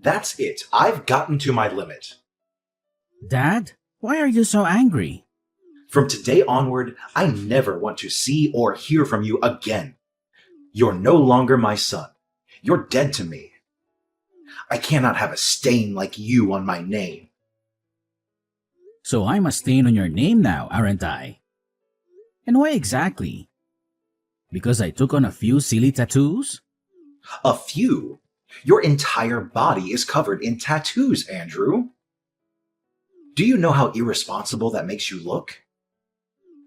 That's it. I've gotten to my limit. Dad, why are you so angry? From today onward, I never want to see or hear from you again. You're no longer my son. You're dead to me. I cannot have a stain like you on my name. So I'm a stain on your name now, aren't I? And why exactly? Because I took on a few silly tattoos? A few? Your entire body is covered in tattoos, Andrew. Do you know how irresponsible that makes you look?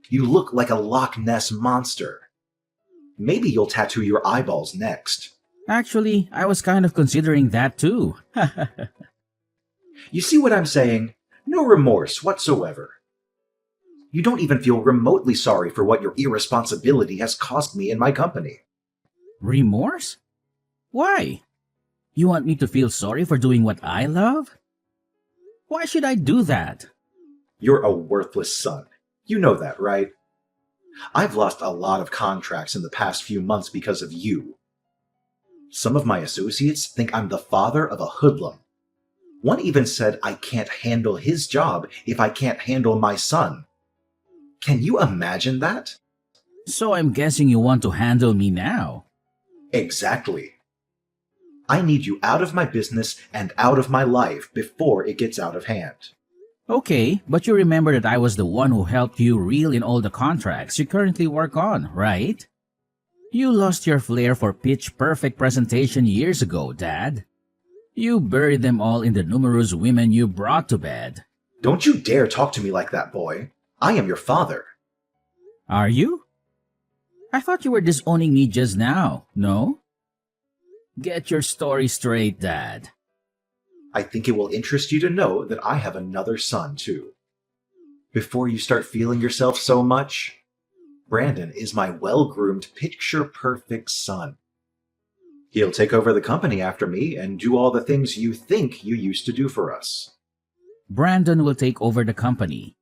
You look like a Loch Ness monster. Maybe you'll tattoo your eyeballs next. Actually, I was kind of considering that too. You see what I'm saying? No remorse whatsoever. You don't even feel remotely sorry for what your irresponsibility has cost me in my company. Remorse? Why? You want me to feel sorry for doing what I love? Why should I do that? You're a worthless son. You know that, right? I've lost a lot of contracts in the past few months because of you. Some of my associates think I'm the father of a hoodlum. One even said I can't handle his job if I can't handle my son. Can you imagine that? So I'm guessing you want to handle me now. Exactly. I need you out of my business and out of my life before it gets out of hand. Okay, but you remember that I was the one who helped you reel in all the contracts you currently work on, right? You lost your flair for pitch-perfect presentation years ago, Dad. You buried them all in the numerous women you brought to bed. Don't you dare talk to me like that, boy. I am your father. Are you? I thought you were disowning me just now, no? Get your story straight, Dad. I think it will interest you to know that I have another son, too. Before you start feeling yourself so much, Brandon is my well-groomed, picture-perfect son. He'll take over the company after me and do all the things you think you used to do for us. Brandon will take over the company.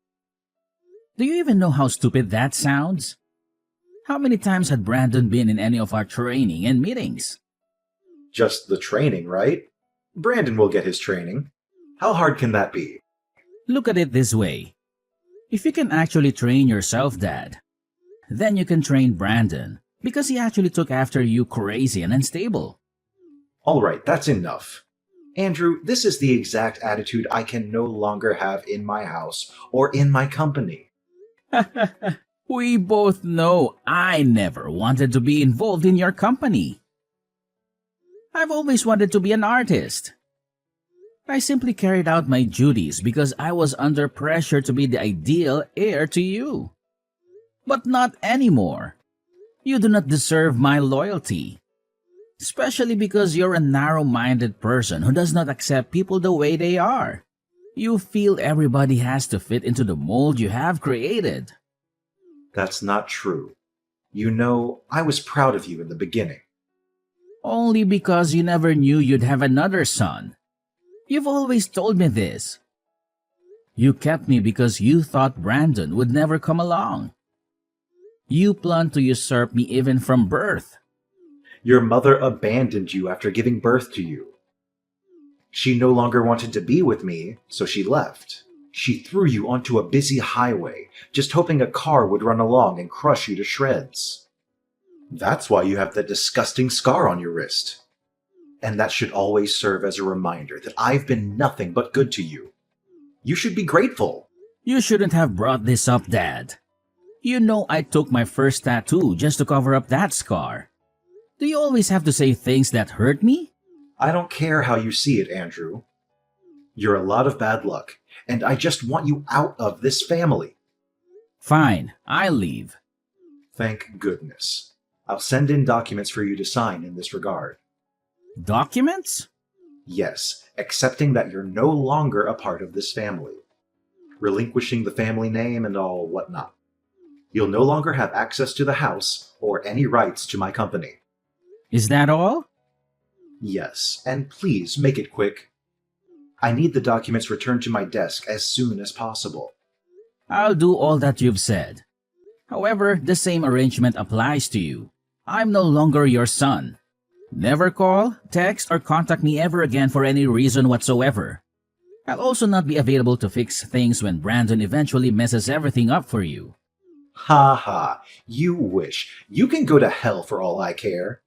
Do you even know how stupid that sounds? How many times had Brandon been in any of our training and meetings? Just the training, right? Brandon will get his training. How hard can that be? Look at it this way. If you can actually train yourself, Dad, then you can train Brandon because he actually took after you crazy and unstable. All right, that's enough. Andrew, this is the exact attitude I can no longer have in my house or in my company. We both know I never wanted to be involved in your company. I've always wanted to be an artist. I simply carried out my duties because I was under pressure to be the ideal heir to you. But not anymore. You do not deserve my loyalty. Especially because you're a narrow-minded person who does not accept people the way they are. You feel everybody has to fit into the mold you have created. That's not true. You know, I was proud of you in the beginning. Only because you never knew you'd have another son. You've always told me this. You kept me because you thought Brandon would never come along. You planned to usurp me even from birth. Your mother abandoned you after giving birth to you. She no longer wanted to be with me, so she left. She threw you onto a busy highway, just hoping a car would run along and crush you to shreds. That's why you have that disgusting scar on your wrist. And that should always serve as a reminder that I've been nothing but good to you. You should be grateful. You shouldn't have brought this up, Dad. You know I took my first tattoo just to cover up that scar. Do you always have to say things that hurt me? I don't care how you see it, Andrew. You're a lot of bad luck, and I just want you out of this family. Fine, I'll leave. Thank goodness. I'll send in documents for you to sign in this regard. Documents? Yes, accepting that you're no longer a part of this family. Relinquishing the family name and all whatnot. You'll no longer have access to the house or any rights to my company. Is that all? Yes, and please make it quick. I need the documents returned to my desk as soon as possible. I'll do all that you've said. However, the same arrangement applies to you. I'm no longer your son. Never call, text, or contact me ever again for any reason whatsoever. I'll also not be available to fix things when Brandon eventually messes everything up for you. Ha ha, you wish. You can go to hell for all I care.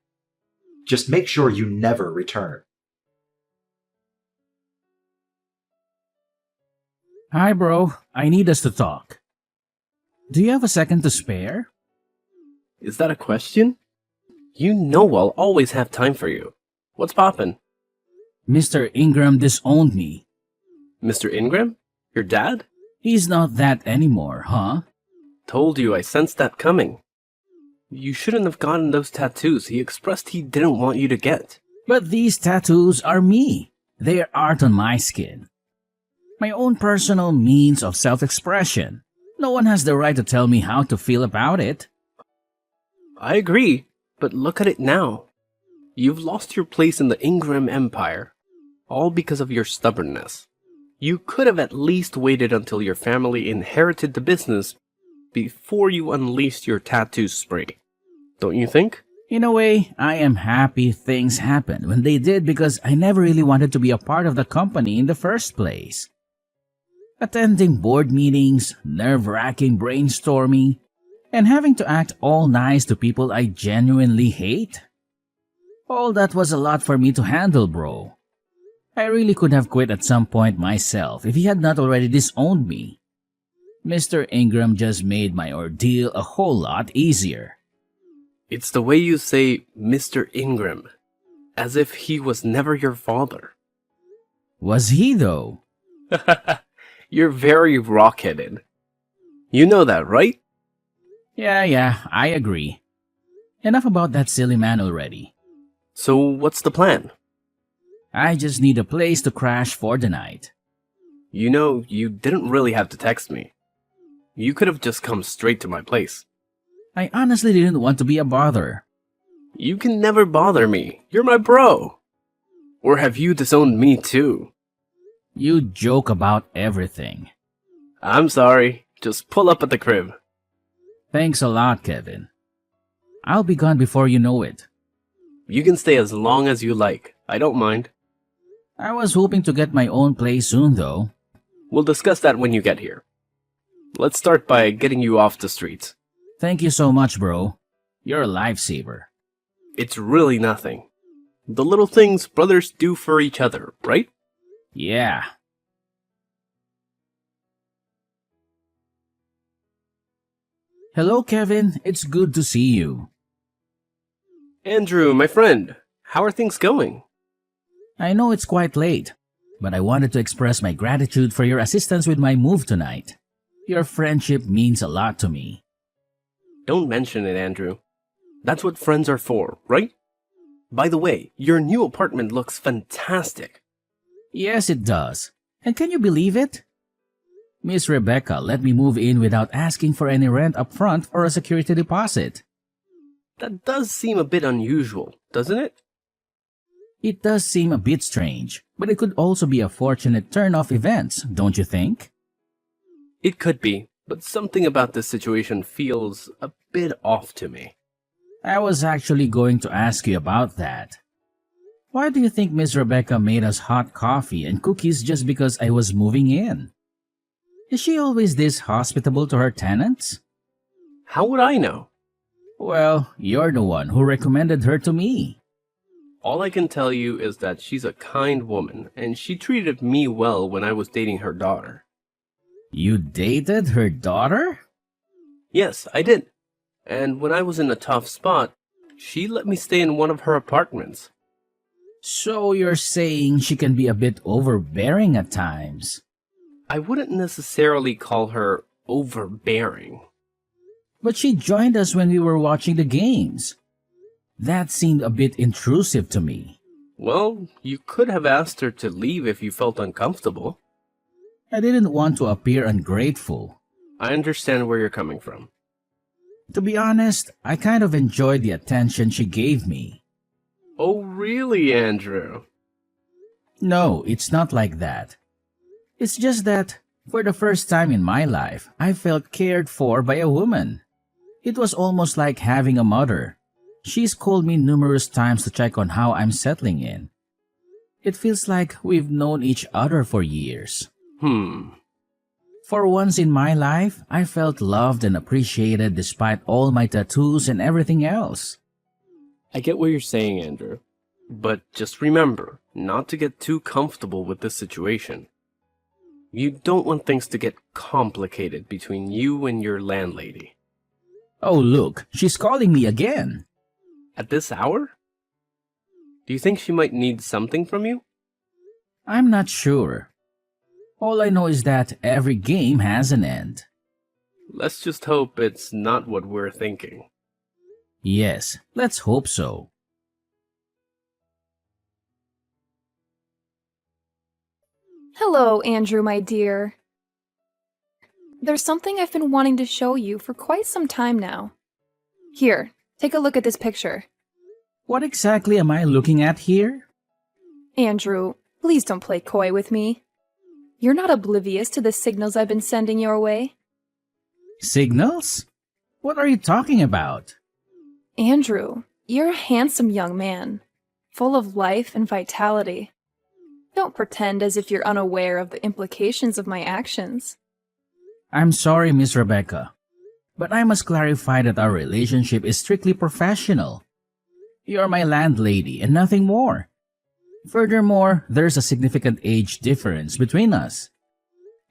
Just make sure you never return. Hi, bro. I need us to talk. Do you have a second to spare? Is that a question? You know I'll always have time for you. What's poppin'? Mr. Ingram disowned me. Mr. Ingram? Your dad? He's not that anymore, huh? Told you I sensed that coming. You shouldn't have gotten those tattoos he expressed he didn't want you to get. But these tattoos are me. They are art on my skin. My own personal means of self-expression. No one has the right to tell me how to feel about it. I agree, but look at it now. You've lost your place in the Ingram Empire, all because of your stubbornness. You could have at least waited until your family inherited the business before you unleashed your tattoo spree. Don't you think? In a way, I am happy things happened when they did because I never really wanted to be a part of the company in the first place. Attending board meetings, nerve-wracking brainstorming, and having to act all nice to people I genuinely hate. All that was a lot for me to handle, bro. I really could have quit at some point myself if he had not already disowned me. Mr. Ingram just made my ordeal a whole lot easier. It's the way you say Mr. Ingram, as if he was never your father. Was he, though? You're very rock-headed. You know that, right? Yeah, I agree. Enough about that silly man already. So what's the plan? I just need a place to crash for the night. You know, you didn't really have to text me. You could have just come straight to my place. I honestly didn't want to be a bother. You can never bother me. You're my bro. Or have you disowned me too? You joke about everything. I'm sorry. Just pull up at the crib. Thanks a lot, Kevin. I'll be gone before you know it. You can stay as long as you like. I don't mind. I was hoping to get my own place soon, though. We'll discuss that when you get here. Let's start by getting you off the streets. Thank you so much, bro. You're a lifesaver. It's really nothing. The little things brothers do for each other, right? Yeah. Hello, Kevin. It's good to see you. Andrew, my friend, how are things going? I know it's quite late, but I wanted to express my gratitude for your assistance with my move tonight. Your friendship means a lot to me. Don't mention it, Andrew. That's what friends are for, right? By the way, your new apartment looks fantastic. Yes, it does. And can you believe it? Miss Rebecca let me move in without asking for any rent up front or a security deposit. That does seem a bit unusual, doesn't it? It does seem a bit strange, but it could also be a fortunate turn of events, don't you think? It could be, but something about this situation feels a bit off to me. I was actually going to ask you about that. Why do you think Miss Rebecca made us hot coffee and cookies just because I was moving in? Is she always this hospitable to her tenants? How would I know? Well, you're the one who recommended her to me. All I can tell you is that she's a kind woman, and she treated me well when I was dating her daughter. You dated her daughter? Yes, I did. And when I was in a tough spot, she let me stay in one of her apartments. So you're saying she can be a bit overbearing at times? I wouldn't necessarily call her overbearing. But she joined us when we were watching the games. That seemed a bit intrusive to me. Well, you could have asked her to leave if you felt uncomfortable. I didn't want to appear ungrateful. I understand where you're coming from. To be honest, I kind of enjoyed the attention she gave me. Oh, really, Andrew? No, it's not like that. It's just that, for the first time in my life, I felt cared for by a woman. It was almost like having a mother. She's called me numerous times to check on how I'm settling in. It feels like we've known each other for years. For once in my life, I felt loved and appreciated despite all my tattoos and everything else. I get what you're saying, Andrew. But just remember not to get too comfortable with this situation. You don't want things to get complicated between you and your landlady. Oh, look, she's calling me again. At this hour? Do you think she might need something from you? I'm not sure. All I know is that every game has an end. Let's just hope it's not what we're thinking. Yes, let's hope so. Hello, Andrew, my dear. There's something I've been wanting to show you for quite some time now. Here, take a look at this picture. What exactly am I looking at here? Andrew, please don't play coy with me. You're not oblivious to the signals I've been sending your way. Signals? What are you talking about? Andrew, you're a handsome young man, full of life and vitality. Don't pretend as if you're unaware of the implications of my actions. I'm sorry, Miss Rebecca, but I must clarify that our relationship is strictly professional. You're my landlady and nothing more. Furthermore, there's a significant age difference between us.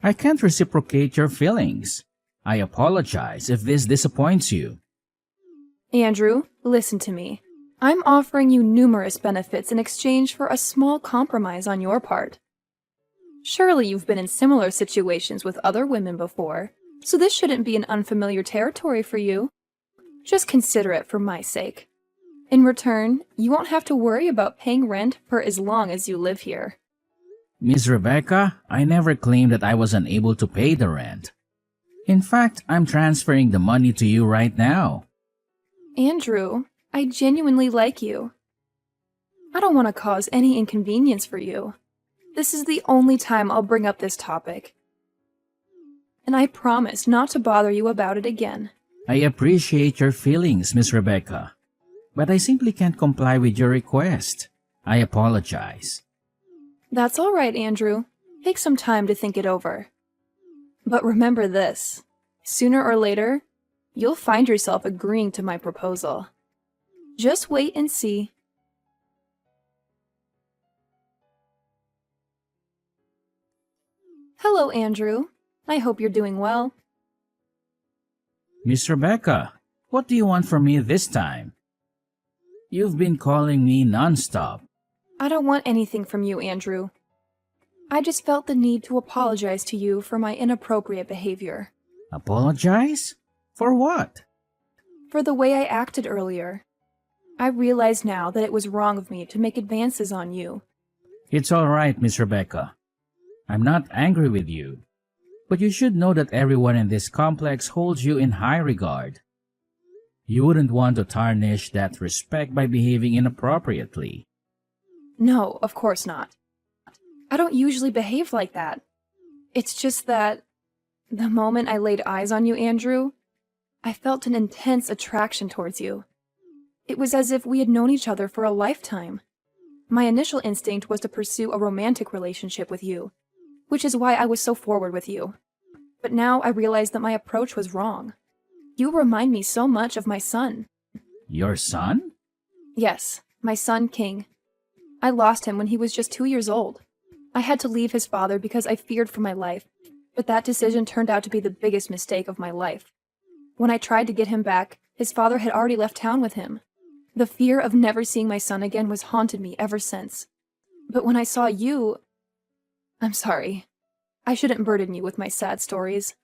I can't reciprocate your feelings. I apologize if this disappoints you. Andrew, listen to me. I'm offering you numerous benefits in exchange for a small compromise on your part. Surely you've been in similar situations with other women before, so this shouldn't be an unfamiliar territory for you. Just consider it for my sake. In return, you won't have to worry about paying rent for as long as you live here. Miss Rebecca, I never claimed that I was unable to pay the rent. In fact, I'm transferring the money to you right now. Andrew, I genuinely like you. I don't want to cause any inconvenience for you. This is the only time I'll bring up this topic. And I promise not to bother you about it again. I appreciate your feelings, Miss Rebecca, but I simply can't comply with your request. I apologize. That's all right, Andrew. Take some time to think it over. But remember this. Sooner or later, you'll find yourself agreeing to my proposal. Just wait and see. Hello, Andrew. I hope you're doing well. Miss Rebecca, what do you want from me this time? You've been calling me nonstop. I don't want anything from you, Andrew. I just felt the need to apologize to you for my inappropriate behavior. Apologize? For what? For the way I acted earlier. I realize now that it was wrong of me to make advances on you. It's all right, Miss Rebecca. I'm not angry with you. But you should know that everyone in this complex holds you in high regard. You wouldn't want to tarnish that respect by behaving inappropriately. No, of course not. I don't usually behave like that. It's just that the moment I laid eyes on you, Andrew, I felt an intense attraction towards you. It was as if we had known each other for a lifetime. My initial instinct was to pursue a romantic relationship with you, which is why I was so forward with you. But now I realize that my approach was wrong. You remind me so much of my son. Your son? Yes, my son, King. I lost him when he was just 2 years old. I had to leave his father because I feared for my life, but that decision turned out to be the biggest mistake of my life. When I tried to get him back, his father had already left town with him. The fear of never seeing my son again was haunted me ever since. But when I saw you... I'm sorry. I shouldn't burden you with my sad stories.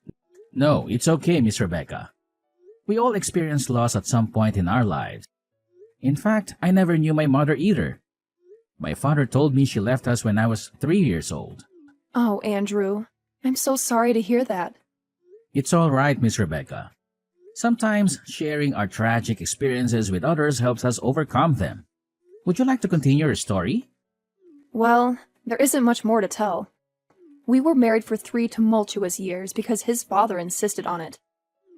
No, it's okay, Miss Rebecca. We all experience loss at some point in our lives. In fact, I never knew my mother either. My father told me she left us when I was 3 years old. Oh, Andrew. I'm so sorry to hear that. It's all right, Miss Rebecca. Sometimes sharing our tragic experiences with others helps us overcome them. Would you like to continue your story? Well, there isn't much more to tell. We were married for 3 tumultuous years because his father insisted on it.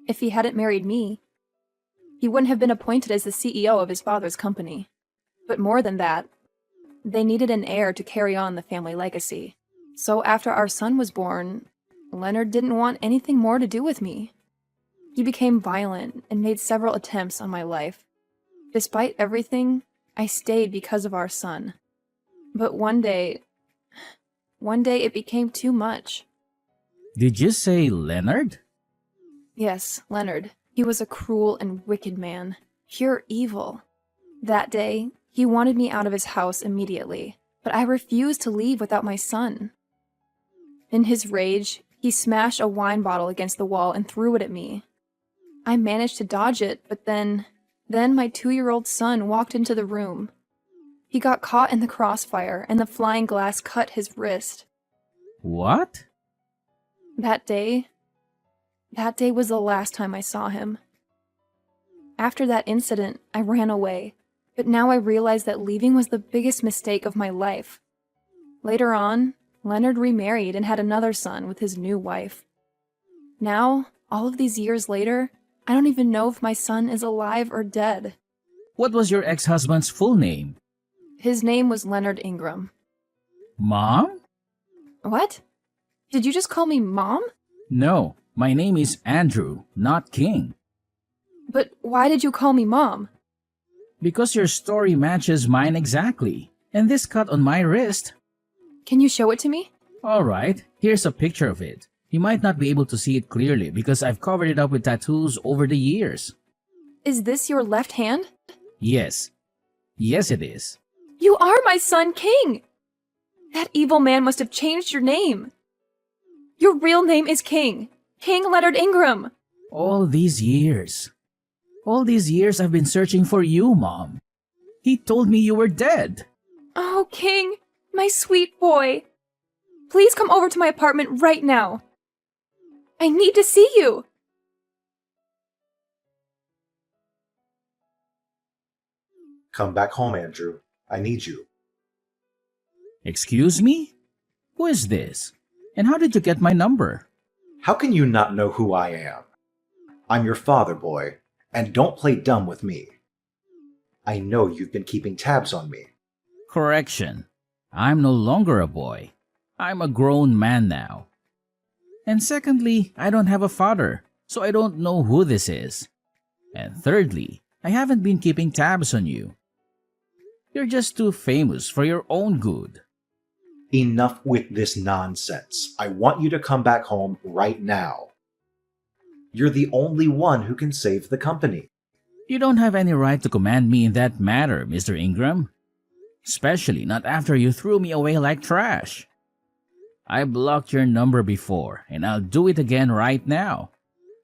If he hadn't married me, he wouldn't have been appointed as the CEO of his father's company. But more than that, they needed an heir to carry on the family legacy. So after our son was born, Leonard didn't want anything more to do with me. He became violent and made several attempts on my life. Despite everything, I stayed because of our son. But one day it became too much. Did you say Leonard? Yes, Leonard. He was a cruel and wicked man. Pure evil. That day, he wanted me out of his house immediately, but I refused to leave without my son. In his rage, he smashed a wine bottle against the wall and threw it at me. I managed to dodge it, but then my 2-year-old son walked into the room. He got caught in the crossfire, and the flying glass cut his wrist. What? That day was the last time I saw him. After that incident, I ran away, but now I realize that leaving was the biggest mistake of my life. Later on, Leonard remarried and had another son with his new wife. Now, all of these years later, I don't even know if my son is alive or dead. What was your ex-husband's full name? His name was Leonard Ingram. Mom? What? Did you just call me Mom? No, my name is Andrew, not King. But why did you call me Mom? Because your story matches mine exactly. And this cut on my wrist. Can you show it to me? Alright, here's a picture of it. You might not be able to see it clearly because I've covered it up with tattoos over the years. Is this your left hand? Yes. Yes, it is. You are my son, King! That evil man must have changed your name. Your real name is King. King Leonard Ingram. All these years I've been searching for you, Mom. He told me you were dead. Oh, King, my sweet boy. Please come over to my apartment right now. I need to see you. Come back home, Andrew. I need you. Excuse me? Who is this? And how did you get my number? How can you not know who I am? I'm your father, boy, and don't play dumb with me. I know you've been keeping tabs on me. Correction. I'm no longer a boy. I'm a grown man now. And secondly, I don't have a father, so I don't know who this is. And thirdly, I haven't been keeping tabs on you. You're just too famous for your own good. Enough with this nonsense. I want you to come back home right now. You're the only one who can save the company. You don't have any right to command me in that matter, Mr. Ingram. Especially not after you threw me away like trash. I blocked your number before, and I'll do it again right now.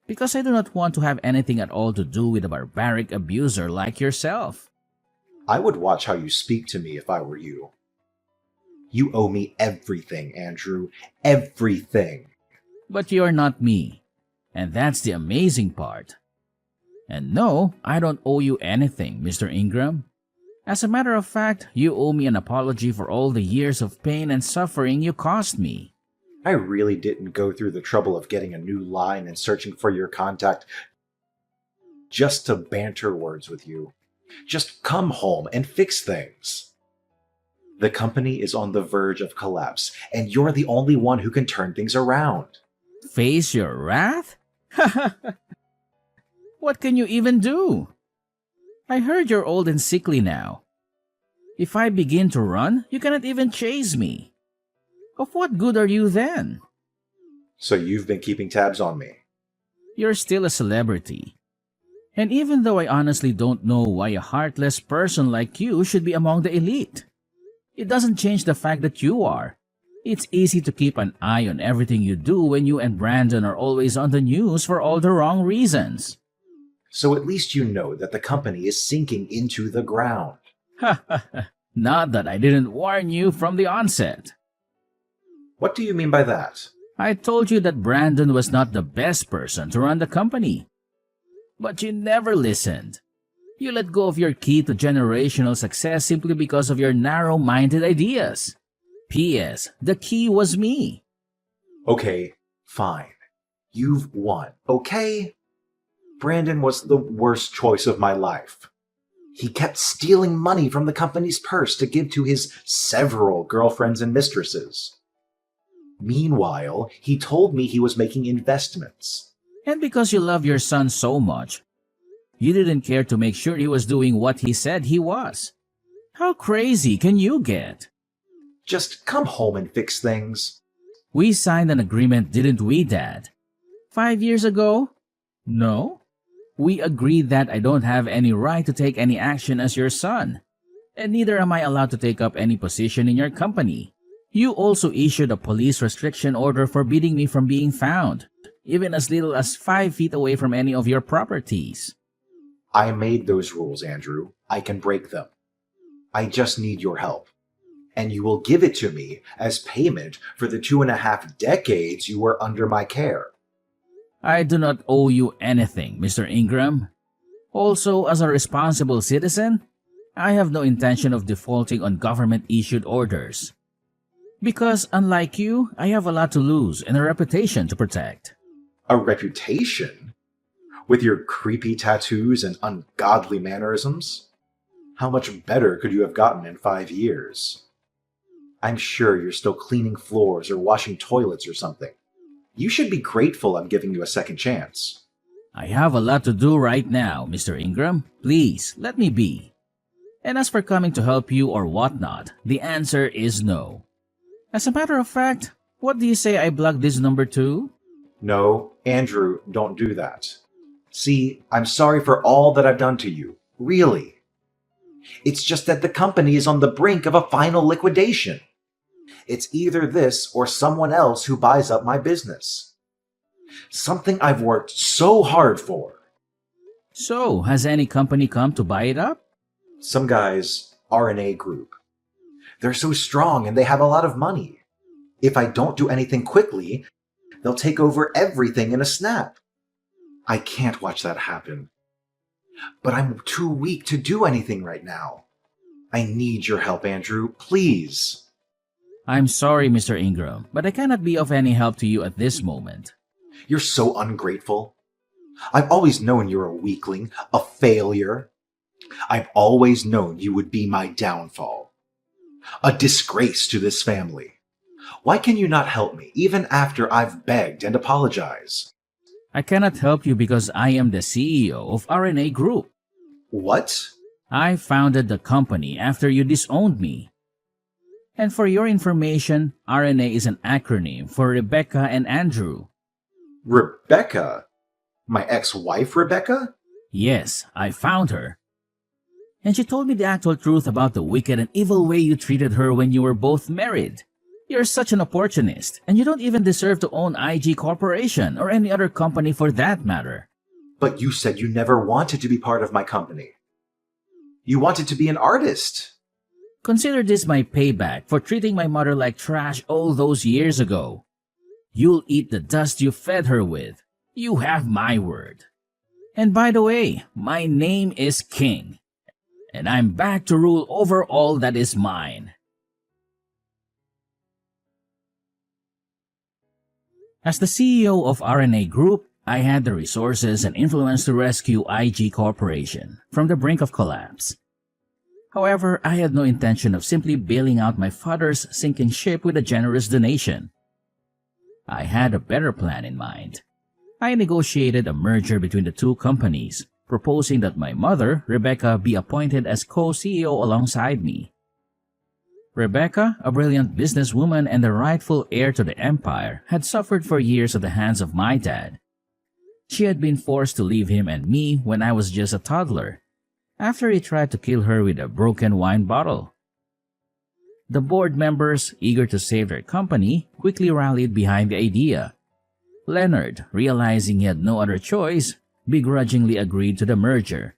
Because I do not want to have anything at all to do with a barbaric abuser like yourself. I would watch how you speak to me if I were you. You owe me everything, Andrew. Everything. But you're not me. And that's the amazing part. And no, I don't owe you anything, Mr. Ingram. As a matter of fact, you owe me an apology for all the years of pain and suffering you caused me. I really didn't go through the trouble of getting a new line and searching for your contact just to banter words with you. Just come home and fix things. The company is on the verge of collapse, and you're the only one who can turn things around. Face your wrath? What can you even do? I heard you're old and sickly now. If I begin to run, you cannot even chase me. Of what good are you then? So you've been keeping tabs on me. You're still a celebrity. And even though I honestly don't know why a heartless person like you should be among the elite, it doesn't change the fact that you are. It's easy to keep an eye on everything you do when you and Brandon are always on the news for all the wrong reasons. So at least you know that the company is sinking into the ground. Not that I didn't warn you from the onset. What do you mean by that? I told you that Brandon was not the best person to run the company. But you never listened. You let go of your key to generational success simply because of your narrow-minded ideas. P.S. The key was me. Okay, fine. You've won, okay? Brandon was the worst choice of my life. He kept stealing money from the company's purse to give to his several girlfriends and mistresses. Meanwhile, he told me he was making investments. And because you love your son so much, you didn't care to make sure he was doing what he said he was. How crazy can you get? Just come home and fix things. We signed an agreement, didn't we, Dad? 5 years ago? No. We agreed that I don't have any right to take any action as your son, and neither am I allowed to take up any position in your company. You also issued a police restriction order forbidding me from being found, even as little as 5 feet away from any of your properties. I made those rules, Andrew. I can break them. I just need your help. And you will give it to me as payment for the 2.5 decades you were under my care. I do not owe you anything, Mr. Ingram. Also, as a responsible citizen, I have no intention of defaulting on government-issued orders. Because, unlike you, I have a lot to lose and a reputation to protect. A reputation? With your creepy tattoos and ungodly mannerisms? How much better could you have gotten in 5 years? I'm sure you're still cleaning floors or washing toilets or something. You should be grateful I'm giving you a second chance. I have a lot to do right now, Mr. Ingram. Please, let me be. And as for coming to help you or whatnot, the answer is no. As a matter of fact, what do you say I block this number too? No, Andrew, don't do that. See, I'm sorry for all that I've done to you. Really. It's just that the company is on the brink of a final liquidation. It's either this or someone else who buys up my business. Something I've worked so hard for. So, has any company come to buy it up? Some guys, RNA Group. They're so strong and they have a lot of money. If I don't do anything quickly, they'll take over everything in a snap. I can't watch that happen. But I'm too weak to do anything right now. I need your help, Andrew. Please. I'm sorry, Mr. Ingram, but I cannot be of any help to you at this moment. You're so ungrateful. I've always known you're a weakling, a failure. I've always known you would be my downfall. A disgrace to this family. Why can you not help me, even after I've begged and apologized? I cannot help you because I am the CEO of RNA Group. What? I founded the company after you disowned me. And for your information, RNA is an acronym for Rebecca and Andrew. Rebecca? My ex-wife, Rebecca? Yes, I found her. And she told me the actual truth about the wicked and evil way you treated her when you were both married. You're such an opportunist, and you don't even deserve to own IG Corporation or any other company for that matter. But you said you never wanted to be part of my company. You wanted to be an artist. Consider this my payback for treating my mother like trash all those years ago. You'll eat the dust you fed her with. You have my word. And by the way, my name is King, and I'm back to rule over all that is mine. As the CEO of RNA Group, I had the resources and influence to rescue IG Corporation from the brink of collapse. However, I had no intention of simply bailing out my father's sinking ship with a generous donation. I had a better plan in mind. I negotiated a merger between the two companies, proposing that my mother, Rebecca, be appointed as co-CEO alongside me. Rebecca, a brilliant businesswoman and the rightful heir to the empire, had suffered for years at the hands of my dad. She had been forced to leave him and me when I was just a toddler, after he tried to kill her with a broken wine bottle. The board members, eager to save their company, quickly rallied behind the idea. Leonard, realizing he had no other choice, begrudgingly agreed to the merger.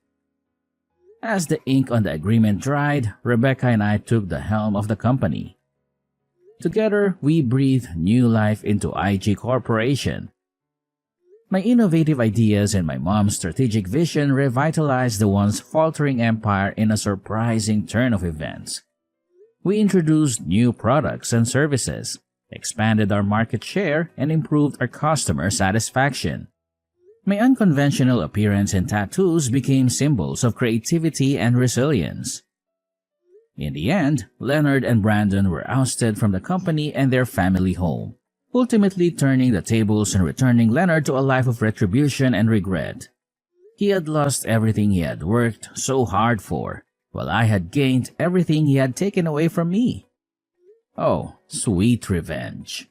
As the ink on the agreement dried, Rebecca and I took the helm of the company. Together, we breathed new life into IG Corporation. My innovative ideas and my mom's strategic vision revitalized the once faltering empire in a surprising turn of events. We introduced new products and services, expanded our market share, and improved our customer satisfaction. My unconventional appearance and tattoos became symbols of creativity and resilience. In the end, Leonard and Brandon were ousted from the company and their family home, ultimately turning the tables and returning Leonard to a life of retribution and regret. He had lost everything he had worked so hard for, while I had gained everything he had taken away from me. Oh, sweet revenge.